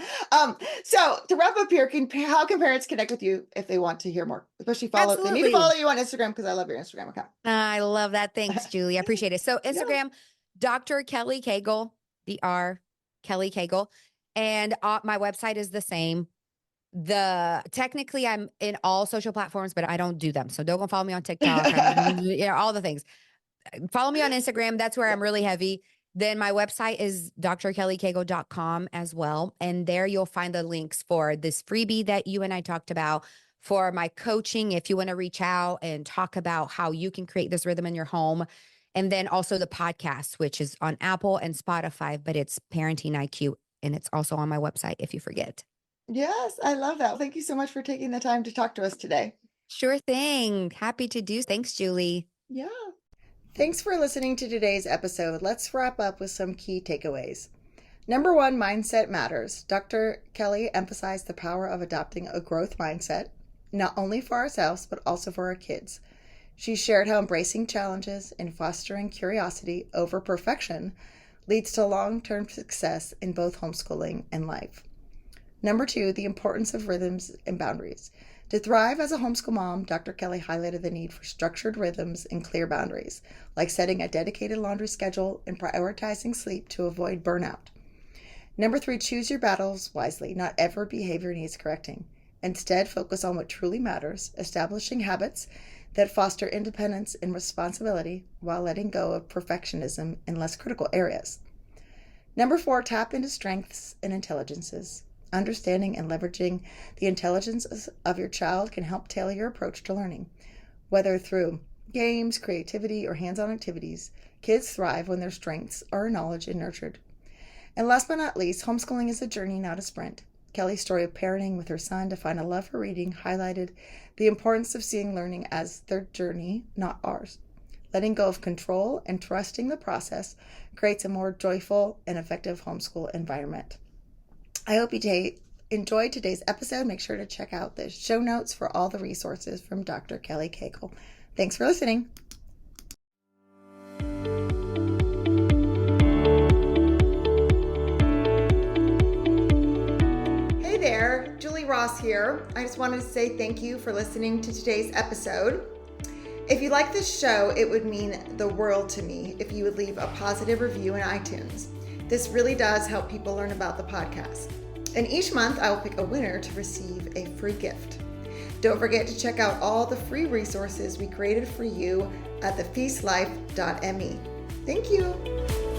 A: So to wrap up here, how can parents connect with you if they want to hear more? Especially they need to
B: Absolutely.
A: follow you on Instagram, because I love your Instagram account.
B: I love that. Thanks, Julie. I appreciate it. So
A: Yeah.
B: Instagram, Dr. Kelly Cagle, Dr. Kelly Cagle. And my website is the same. Technically I'm in all social platforms, but I don't do them. So don't go follow me on TikTok. All the things. Follow me on Instagram. That's where
A: Yeah.
B: I'm really heavy. Then my website is drkellycagle.com as well. And there you'll find the links for this freebie that you and I talked about, for my coaching, if you want to reach out and talk about how you can create this rhythm in your home. And then also the podcast, which is on Apple and Spotify, but it's Parenting IQ. And it's also on my website if you forget.
A: Yes, I love that. Thank you so much for taking the time to talk to us today.
B: Sure thing. Happy to do. Thanks, Julie.
A: Yeah. Thanks for listening to today's episode. Let's wrap up with some key takeaways. Number one, mindset matters. Dr. Kelly emphasized the power of adopting a growth mindset, not only for ourselves, but also for our kids. She shared how embracing challenges and fostering curiosity over perfection leads to long-term success in both homeschooling and life. Number two, the importance of rhythms and boundaries. To thrive as a homeschool mom, Dr. Kelly highlighted the need for structured rhythms and clear boundaries, like setting a dedicated laundry schedule and prioritizing sleep to avoid burnout. Number three, choose your battles wisely. Not every behavior needs correcting. Instead, focus on what truly matters, establishing habits that foster independence and responsibility while letting go of perfectionism in less critical areas. Number four, tap into strengths and intelligences. Understanding and leveraging the intelligences of your child can help tailor your approach to learning. Whether through games, creativity, or hands-on activities, kids thrive when their strengths are acknowledged and nurtured. And last but not least, homeschooling is a journey, not a sprint. Kelly's story of parenting with her son to find a love for reading highlighted the importance of seeing learning as their journey, not ours. Letting go of control and trusting the process creates a more joyful and effective homeschool environment. I hope you enjoyed today's episode. Make sure to check out the show notes for all the resources from Dr. Kelly Cagle. Thanks for listening. Hey there, Julie Ross here. I just wanted to say thank you for listening to today's episode. If you like this show, it would mean the world to me if you would leave a positive review in iTunes. This really does help people learn about the podcast. And each month I will pick a winner to receive a free gift. Don't forget to check out all the free resources we created for you at thefeastlife.me. Thank you.